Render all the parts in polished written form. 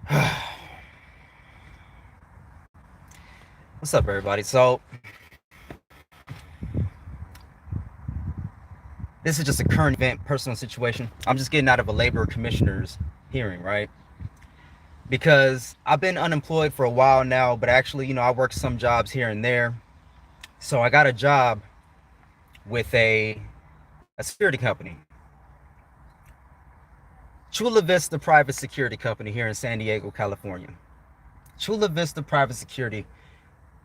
What's up, everybody? So, this is just a current event, personal situation. I'm just getting out of a labor commissioner's hearing, right? Because I've been unemployed for a while now, but actually, I work some jobs here and there. So, I got a job with a security company, Chula Vista Private Security Company here in San Diego, California. Chula Vista Private Security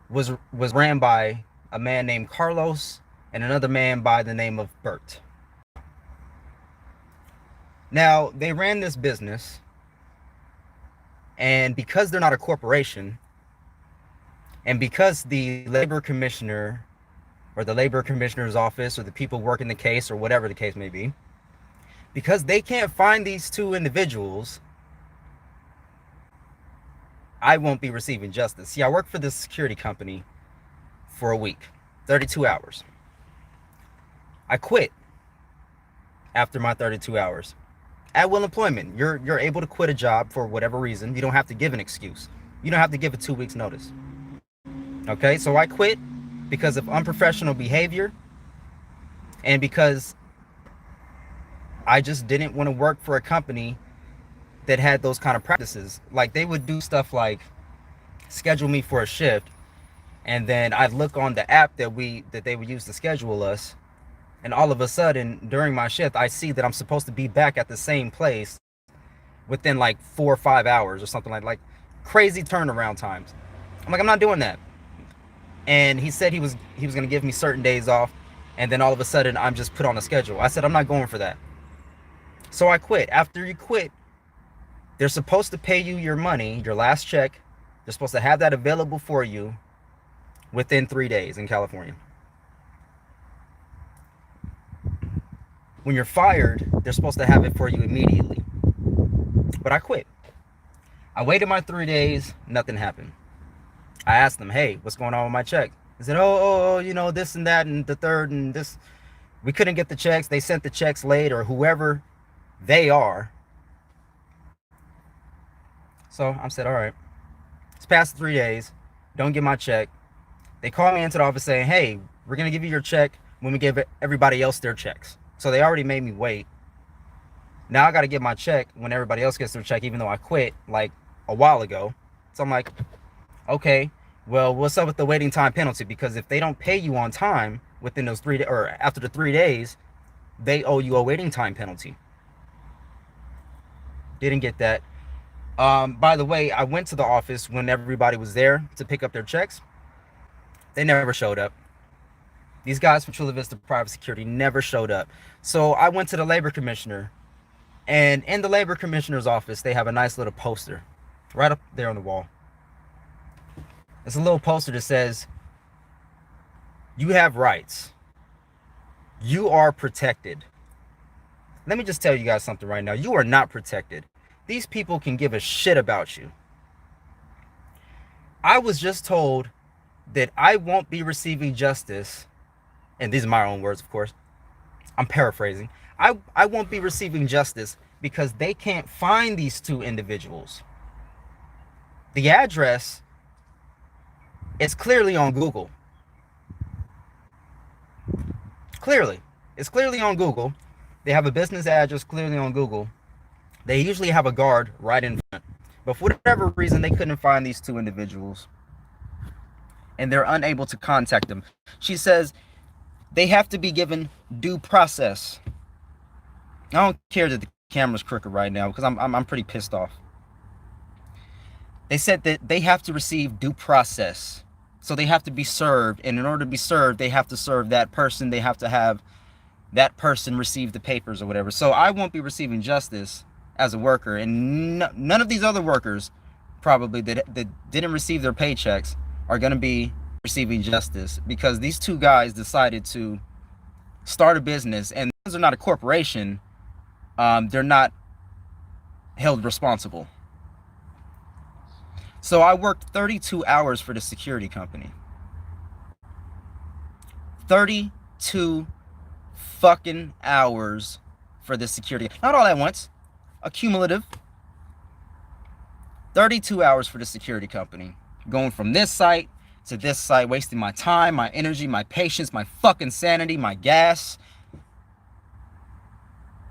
was ran by a man named Carlos and another man by the name of Bert. Now, they ran this business, and because they're not a corporation, and because the labor commissioner or the labor commissioner's office or the people working the case or whatever the case may be, because they can't find these two individuals, I won't be receiving justice. See, I worked for this security company for a week, 32 hours. I quit after my 32 hours. At will employment, you're able to quit a job for whatever reason. You don't have to give an excuse. You don't have to give a 2 weeks notice. Okay, so I quit because of unprofessional behavior and because I just didn't want to work for a company that had those kind of practices. Like, they would do stuff like schedule me for a shift, and then I'd look on the app that they would use to schedule us, and all of a sudden during my shift I see that I'm supposed to be back at the same place within like 4 or 5 hours or something like crazy turnaround times. I'm like, I'm not doing that. And he said he was going to give me certain days off, and then all of a sudden I'm just put on a schedule. I said I'm not going for that. So I quit. After you quit, they're supposed to pay you your money, your last check. They're supposed to have that available for you within 3 days in California. When you're fired, they're supposed to have it for you immediately. But I quit. I waited my 3 days, nothing happened. I asked them, hey, what's going on with my check? They said, this and that and the third and this. We couldn't get the checks. They sent the checks late, or whoever they are. So I said, all right, it's past 3 days. Don't get my check. They called me into the office saying, hey, we're going to give you your check when we give everybody else their checks. So they already made me wait. Now I got to get my check when everybody else gets their check, even though I quit like a while ago. So I'm like, okay, well, what's up with the waiting time penalty? Because if they don't pay you on time within those 3 days or after the 3 days, they owe you a waiting time penalty. Didn't get that. By the way, I went to the office when everybody was there to pick up their checks. They never showed up. These guys from Chula Vista Private Security never showed up. So I went to the labor commissioner, and in the labor commissioner's office, they have a nice little poster right up there on the wall. It's a little poster that says, you have rights. You are protected. Let me just tell you guys something right now. You are not protected. These people can give a shit about you. I was just told that I won't be receiving justice, and these are my own words, of course. I'm paraphrasing. I won't be receiving justice because they can't find these two individuals. The address is clearly on Google. It's clearly on Google. They have a business address clearly on Google. They usually have a guard right in front. But for whatever reason, they couldn't find these two individuals, and they're unable to contact them. She says they have to be given due process. I don't care that the camera's crooked right now because I'm pretty pissed off. They said that they have to receive due process. So they have to be served, and in order to be served, they have to serve that person. They have to have that person receive the papers or whatever. So I won't be receiving justice as a worker, and none of these other workers probably that didn't receive their paychecks are going to be receiving justice because these two guys decided to start a business, and because they're not a corporation, they're not held responsible. So I worked 32 hours for the security company. 32 fucking hours for the security. Not all at once. A cumulative. 32 hours for the security company. Going from this site to this site, wasting my time, my energy, my patience, my fucking sanity, my gas.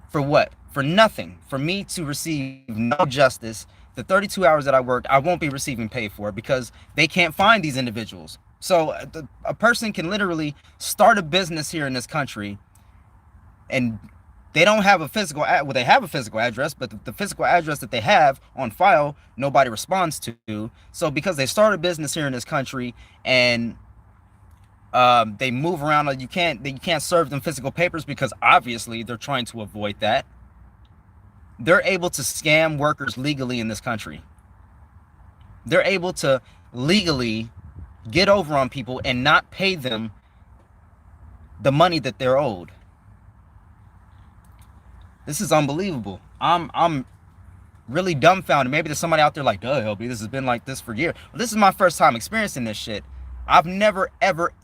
For what? For nothing. For me to receive no justice. The 32 hours that I worked, I won't be receiving pay for because they can't find these individuals. So a person can literally start a business here in this country and they don't have a physical, well, they have a physical address, but the physical address that they have on file, nobody responds to. So because they start a business here in this country and they move around, you can't serve them physical papers because obviously they're trying to avoid that. They're able to scam workers legally in this country. They're able to legally get over on people and not pay them the money that they're owed. This is unbelievable. I'm really dumbfounded. Maybe there's somebody out there like, duh, LB, this has been like this for years. Well, this is my first time experiencing this shit. I've never, ever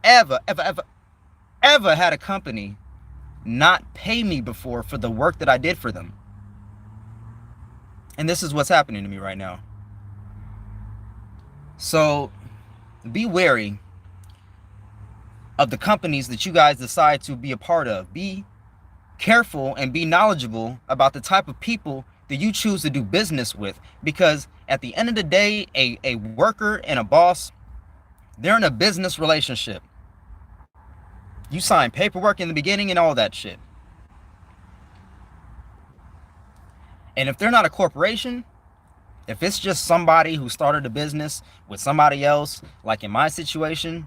had a company not pay me before for the work that I did for them. And this is what's happening to me right now. So be wary of the companies that you guys decide to be a part of. Be careful and be knowledgeable about the type of people that you choose to do business with, because at the end of the day, a worker and a boss, they're in a business relationship. You sign paperwork in the beginning and all that shit. And if they're not a corporation, if it's just somebody who started a business with somebody else, like in my situation,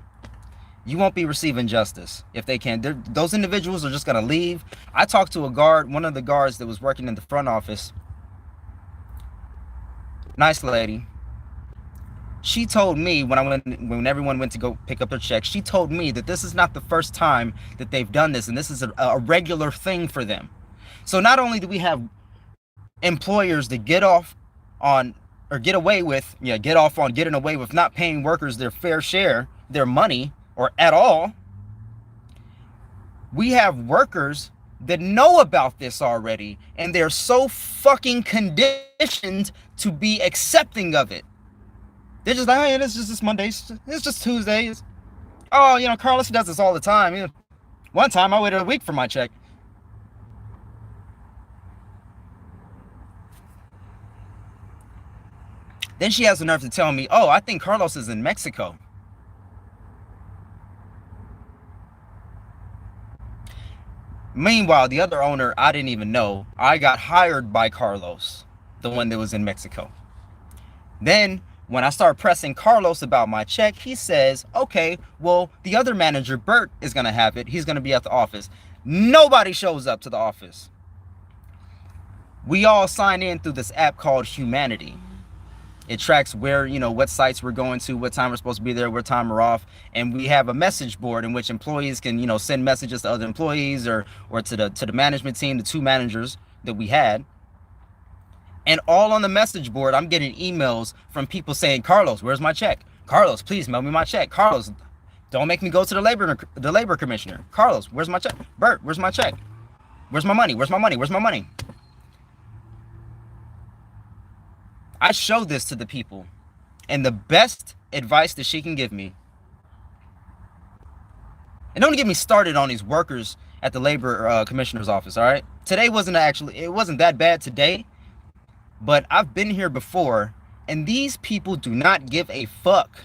you won't be receiving justice if they can. Those individuals are just going to leave. I talked to a guard, one of the guards that was working in the front office. Nice lady. She told me when everyone went to go pick up their checks, she told me that this is not the first time that they've done this, and this is a regular thing for them. So not only do we have employers that get off on, or get away with, get off on getting away with not paying workers their fair share, their money, or at all, we have workers that know about this already, and they're so fucking conditioned to be accepting of it. They're just like, oh, yeah, it's just this Monday. It's just Tuesday. Oh, Carlos does this all the time. One time I waited a week for my check. Then she has the nerve to tell me, oh, I think Carlos is in Mexico. Meanwhile, the other owner, I didn't even know. I got hired by Carlos, the one that was in Mexico. Then when I start pressing Carlos about my check, he says, okay, well, the other manager, Bert, is going to have it. He's going to be at the office. Nobody shows up to the office. We all sign in through this app called Humanity. It tracks where, what sites we're going to, what time we're supposed to be there, what time we're off. And we have a message board in which employees can, send messages to other employees or to the management team, the two managers that we had. And all on the message board, I'm getting emails from people saying, Carlos, where's my check? Carlos, please mail me my check. Carlos, don't make me go to the labor commissioner. Carlos, where's my check? Bert, where's my check? Where's my money? Where's my money? Where's my money? I show this to the people, and the best advice that she can give me, and don't get me started on these workers at the labor commissioner's office, all right? Today it wasn't that bad today, but I've been here before, and these people do not give a fuck.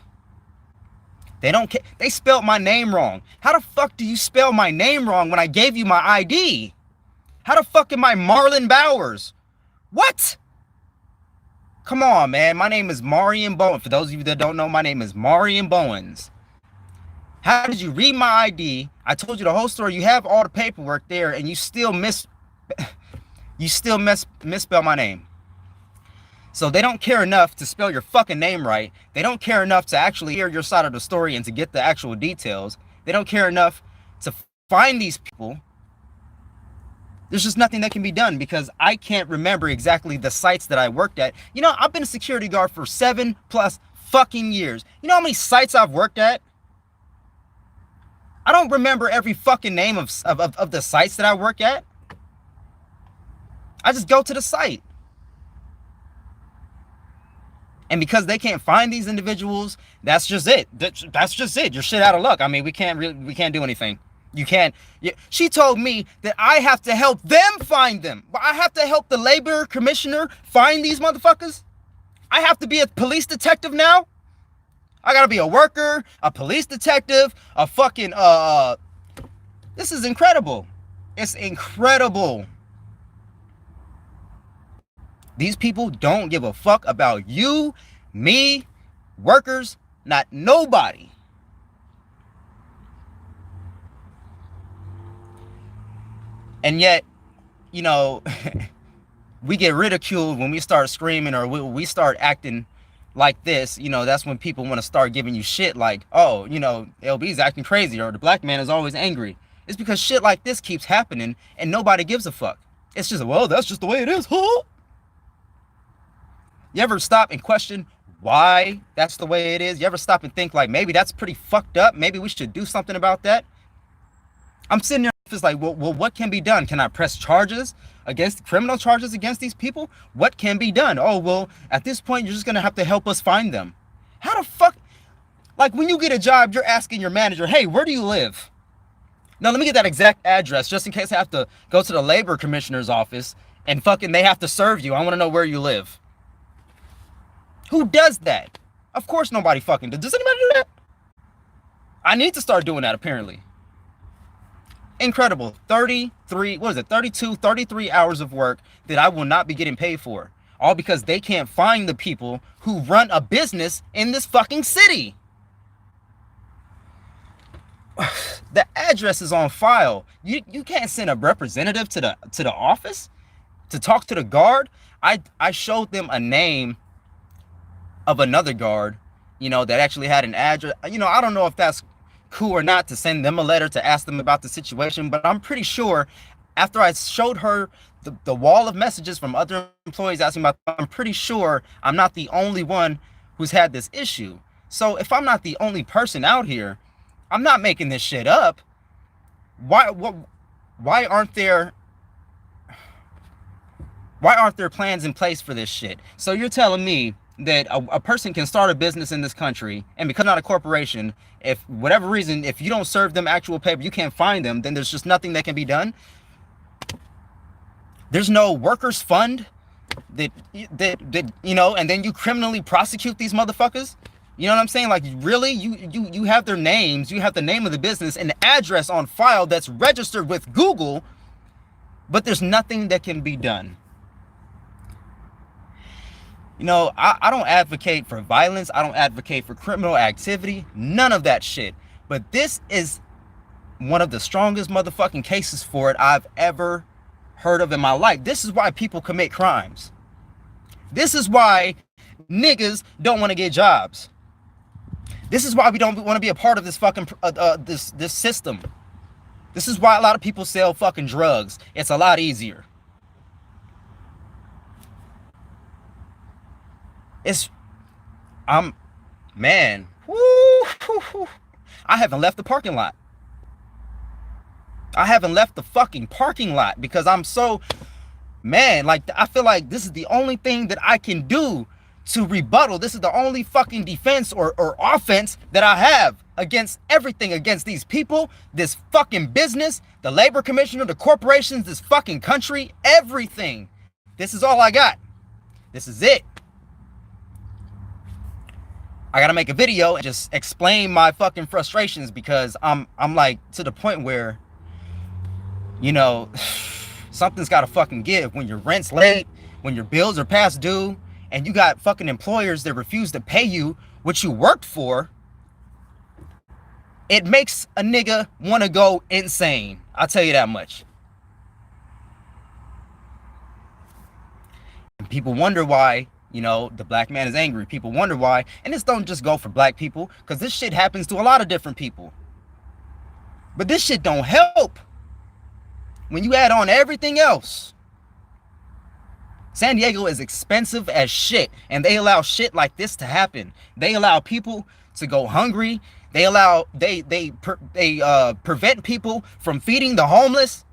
They don't care. They spelled my name wrong. How the fuck do you spell my name wrong when I gave you my ID? How the fuck am I Marlon Bowers? What? Come on, man. My name is Marion Bowen. For those of you that don't know, my name is Marion Bowens. How did you read my ID? I told you the whole story. You have all the paperwork there, and you still misspell my name. So they don't care enough to spell your fucking name right. They don't care enough to actually hear your side of the story and to get the actual details. They don't care enough to find these people. There's just nothing that can be done because I can't remember exactly the sites that I worked at. I've been a security guard for 7+ fucking years. You know how many sites I've worked at? I don't remember every fucking name of the sites that I work at. I just go to the site. And because they can't find these individuals, that's just it. That's just it. You're shit out of luck. I mean, we can't do anything. You can't. She told me that I have to help them find them. But I have to help the labor commissioner find these motherfuckers. I have to be a police detective now. I gotta be a worker, a police detective, a fucking this is incredible. It's incredible. These people don't give a fuck about you, me, workers, not nobody. And yet, you know, we get ridiculed when we start screaming or we start acting like this. You know, that's when people want to start giving you shit like, oh, you know, LB's acting crazy or the black man is always angry. It's because shit like this keeps happening and nobody gives a fuck. It's just, well, that's just the way it is, huh? You ever stop and question why that's the way it is? You ever stop and think like, maybe that's pretty fucked up? Maybe we should do something about that? I'm sitting there, it's like, well, what can be done? Can I press charges against criminal charges against these people? What can be done? Oh, well, at this point, you're just going to have to help us find them. How the fuck? Like when you get a job, you're asking your manager, hey, where do you live? Now, let me get that exact address just in case I have to go to the labor commissioner's office and fucking they have to serve you. I want to know where you live. Who does that? Of course nobody fucking does. Does anybody do that? I need to start doing that apparently. Incredible. 33 hours of work that I will not be getting paid for. All because they can't find the people who run a business in this fucking city. The address is on file. You can't send a representative to the office to talk to the guard. I showed them a name of another guard, you know, that actually had an address. You know, I don't know if that's cool or not to send them a letter to ask them about the situation, but I'm pretty sure after I showed her the wall of messages from other employees asking about, I'm pretty sure I'm not the only one who's had this issue. So if I'm not the only person out here, I'm not making this shit up. Why aren't there plans in place for this shit? So you're telling me that a person can start a business in this country and become not a corporation, if whatever reason, if you don't serve them actual paper, you can't find them, then there's just nothing that can be done? There's no workers fund that you know, and then you criminally prosecute these motherfuckers? You know what I'm saying? Like, really? You have their names, you have the name of the business and the address on file that's registered with Google, but there's nothing that can be done. You know, I don't advocate for violence. I don't advocate for criminal activity. None of that shit. But this is one of the strongest motherfucking cases for it I've ever heard of in my life. This is why people commit crimes. This is why niggas don't want to get jobs. This is why we don't want to be a part of this fucking this system. This is why a lot of people sell fucking drugs. It's a lot easier. Man, I haven't left the parking lot. I haven't left the fucking parking lot because I'm so, man, like, I feel like this is the only thing that I can do to rebuttal. This is the only fucking defense or offense that I have against everything, against these people, this fucking business, the labor commissioner, the corporations, this fucking country, everything. This is all I got. This is it. I gotta make a video and just explain my fucking frustrations because I'm like to the point where, you know, something's gotta fucking give. When your rent's late, when your bills are past due, and you got fucking employers that refuse to pay you what you worked for, it makes a nigga wanna go insane. I'll tell you that much. And people wonder why, you know, the black man is angry. People wonder why. And this don't just go for black people, because this shit happens to a lot of different people. But this shit don't help when you add on everything else. San Diego is expensive as shit, and they allow shit like this to happen. They allow people to go hungry. They prevent people from feeding the homeless.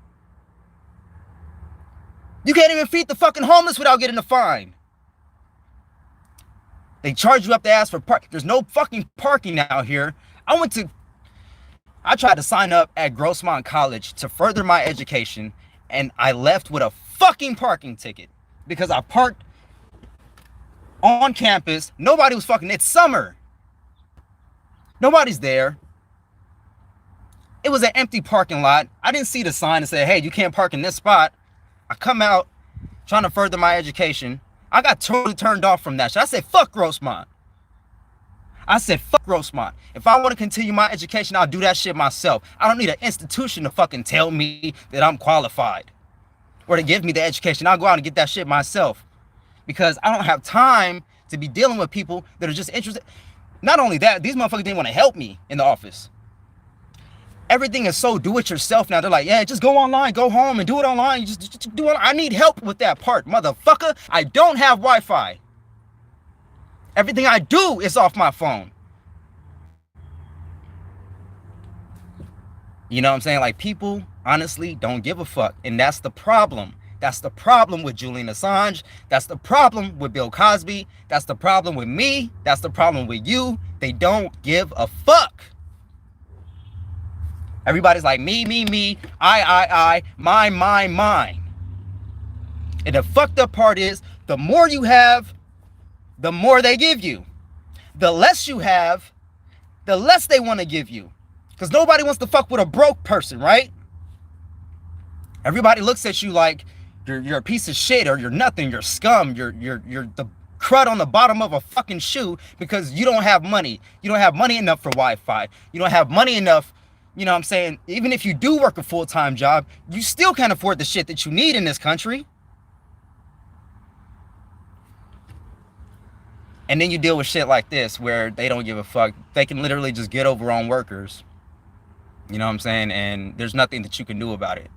You can't even feed the fucking homeless without getting a fine. They charge you up the ass for park. There's no fucking parking out here. I tried to sign up at Grossmont College to further my education, and I left with a fucking parking ticket because I parked on campus. Nobody was fucking, it's summer. Nobody's there. It was an empty parking lot. I didn't see the sign that said, hey, you can't park in this spot. I come out trying to further my education. I got totally turned off from that shit. I said, fuck Grossmont. I said, fuck Grossmont. If I want to continue my education, I'll do that shit myself. I don't need an institution to fucking tell me that I'm qualified or to give me the education. I'll go out and get that shit myself because I don't have time to be dealing with people that are just interested. Not only that, these motherfuckers didn't want to help me in the office. Everything is so do-it-yourself now. They're like, yeah, just go online, go home and do it online. You just do it. I need help with that part, motherfucker. I don't have Wi-Fi. Everything I do is off my phone. You know what I'm saying? Like, people honestly don't give a fuck. And that's the problem. That's the problem with Julian Assange. That's the problem with Bill Cosby. That's the problem with me. That's the problem with you. They don't give a fuck. Everybody's like, me, I, mine. And the fucked up part is, the more you have, the more they give you. The less you have, the less they want to give you. Because nobody wants to fuck with a broke person, right? Everybody looks at you like you're a piece of shit, or you're nothing, you're scum, you're the crud on the bottom of a fucking shoe because you don't have money. You don't have money enough for Wi-Fi. You don't have money enough. You know what I'm saying? Even if you do work a full-time job, you still can't afford the shit that you need in this country. And then you deal with shit like this where they don't give a fuck. They can literally just get over on workers. You know what I'm saying? And there's nothing that you can do about it.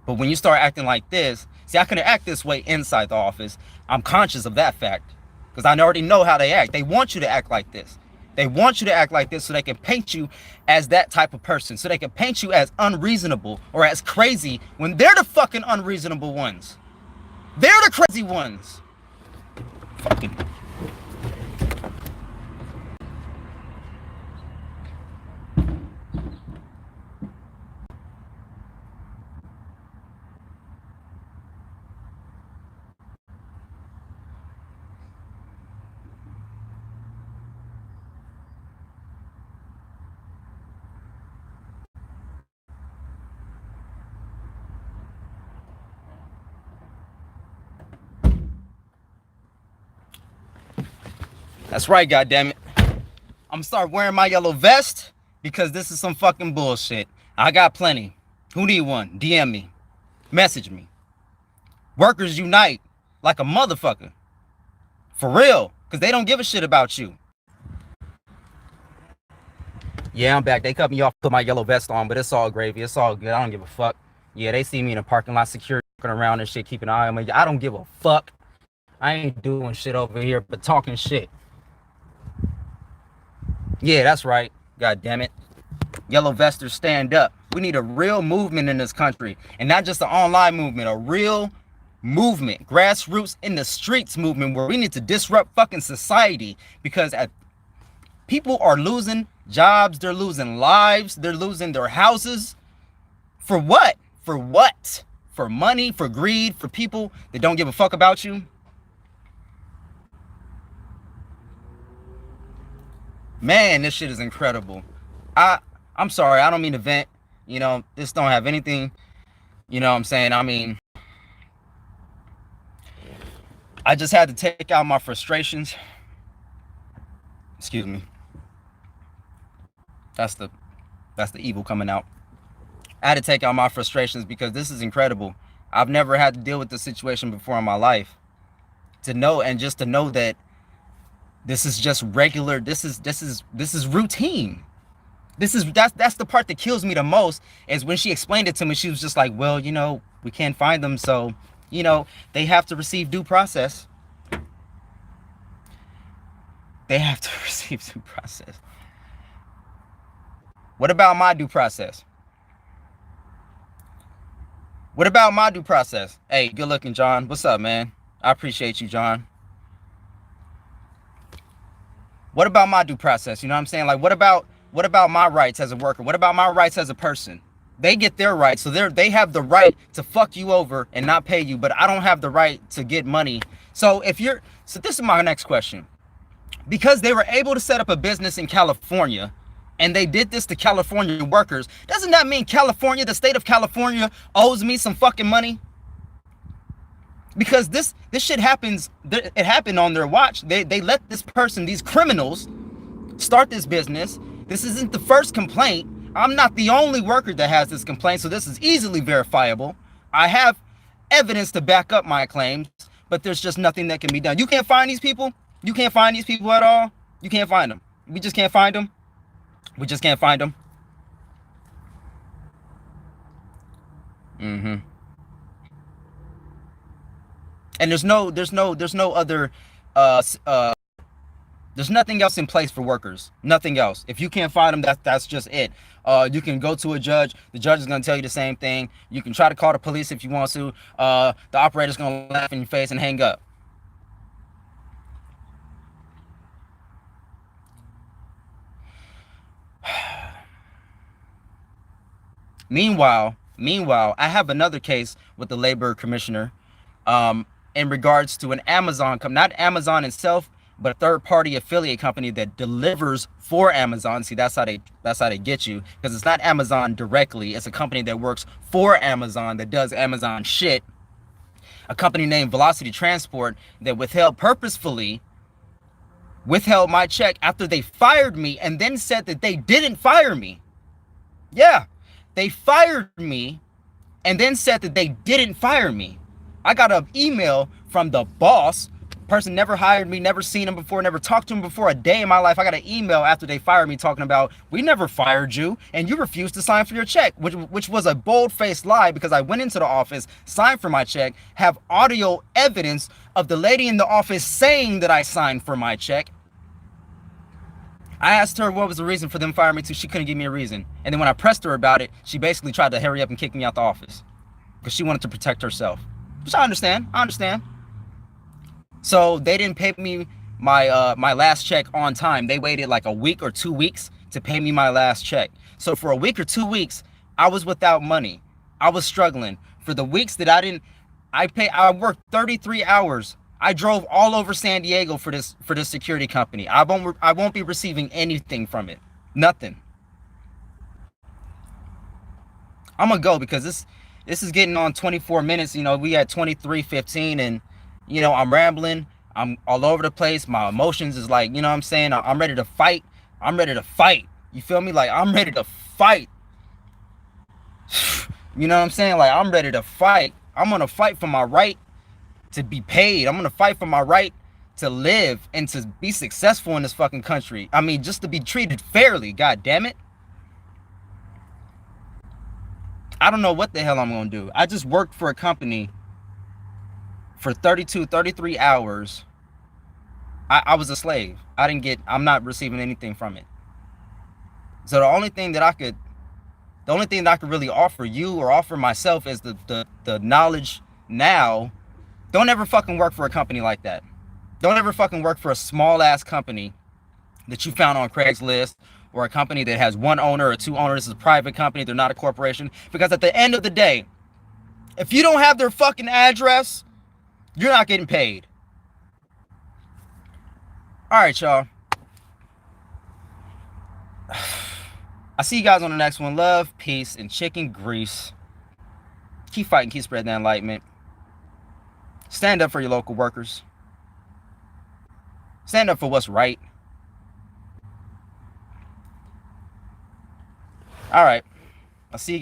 But when you start acting like this, see, I couldn't act this way inside the office. I'm conscious of that fact because I already know how they act. They want you to act like this. They want you to act like this so they can paint you as that type of person. So they can paint you as unreasonable or as crazy when they're the fucking unreasonable ones. They're the crazy ones. Fucking. That's right, goddammit. I'm gonna start wearing my yellow vest because this is some fucking bullshit. I got plenty. Who need one? DM me. Message me. Workers unite like a motherfucker. For real. Because they don't give a shit about you. Yeah, I'm back. They cut me off, put my yellow vest on, but it's all gravy. It's all good. I don't give a fuck. Yeah, they see me in the parking lot, security walking around and shit, keeping an eye on me. I don't give a fuck. I ain't doing shit over here but talking shit. Yeah, that's right. God damn it. Yellow vesters, stand up. We need a real movement in this country. And not just an online movement, a real movement. Grassroots in the streets movement where we need to disrupt fucking society. Because people are losing jobs. They're losing lives. They're losing their houses. For what? For what? For money, for greed, for people that don't give a fuck about you? Man, this shit is incredible. I'm sorry, I don't mean to vent. You know, this don't have anything, you know what I'm saying? I mean, I just had to take out my frustrations. Excuse me. That's the evil coming out. I had to take out my frustrations because this is incredible. I've never had to deal with this situation before in my life. To know, and just to know that this is just regular. This is routine. That's the part that kills me the most, is when she explained it to me. She was just like, well, you know, we can't find them, so, you know, they have to receive due process. They have to receive due process. What about my due process? What about my due process? Hey, good looking, John. What's up, man? I appreciate you, John. What about my due process? You know what I'm saying? Like, what about my rights as a worker? What about my rights as a person? They get their rights, so they have the right to fuck you over and not pay you, but I don't have the right to get money. So this is my next question. Because they were able to set up a business in California, and they did this to California workers, doesn't that mean California, the state of California, owes me some fucking money? Because this shit happens, it happened on their watch. They let this person, these criminals, start this business. This isn't the first complaint. I'm not the only worker that has this complaint, so this is easily verifiable. I have evidence to back up my claims, but there's just nothing that can be done. You can't find these people. You can't find these people at all. You can't find them. We just can't find them. We just can't find them. Mm-hmm. And there's no other there's nothing else in place for workers. Nothing else. If you can't find them, that's just it. You can go to a judge. The judge is gonna tell you the same thing. You can try to call the police if you want to. The operator's gonna laugh in your face and hang up. Meanwhile, I have another case with the labor commissioner, in regards to an Amazon not Amazon itself, but a third-party affiliate company that delivers for Amazon. See, that's how they get you, because it's not Amazon directly. It's a company that works for Amazon, that does Amazon shit. A company named Velocity Transport that purposefully withheld my check after they fired me, and then said that they didn't fire me. Yeah, they fired me and then said that they didn't fire me. I got an email from the boss. Person never hired me, never seen him before, never talked to him before a day in my life. I got an email after they fired me talking about, we never fired you and you refused to sign for your check, which was a bold-faced lie, because I went into the office, signed for my check, have audio evidence of the lady in the office saying that I signed for my check. I asked her what was the reason for them firing me too. She couldn't give me a reason. And then when I pressed her about it, she basically tried to hurry up and kick me out the office because she wanted to protect herself. Which I understand. So they didn't pay me my last check on time. They waited like a week or 2 weeks to pay me my last check. So for a week or 2 weeks, I was without money. I was struggling. For the weeks that I worked 33 hours. I drove all over San Diego for this security company. I won't be receiving anything from it. Nothing. I'm gonna go because this is getting on 24 minutes. You know, we at 23:15, and you know, I'm rambling. I'm all over the place. My emotions is like, you know what I'm saying? I'm ready to fight. I'm ready to fight. You feel me? Like, I'm ready to fight. You know what I'm saying? Like, I'm ready to fight. I'm gonna fight for my right to be paid. I'm gonna fight for my right to live and to be successful in this fucking country. I mean, just to be treated fairly. God damn it. I don't know what the hell I'm gonna do. I just worked for a company for 33 hours. I was a slave. I'm not receiving anything from it. So the only thing that I could really offer you or offer myself is the knowledge now. Don't ever fucking work for a company like that. Don't ever fucking work for a small ass company that you found on Craigslist, or a company that has one owner or two owners. This is a private company. They're not a corporation. Because at the end of the day, if you don't have their fucking address, you're not getting paid. All right, y'all. I see you guys on the next one. Love, peace, and chicken grease. Keep fighting, keep spreading that enlightenment. Stand up for your local workers. Stand up for what's right. All right. I'll see you.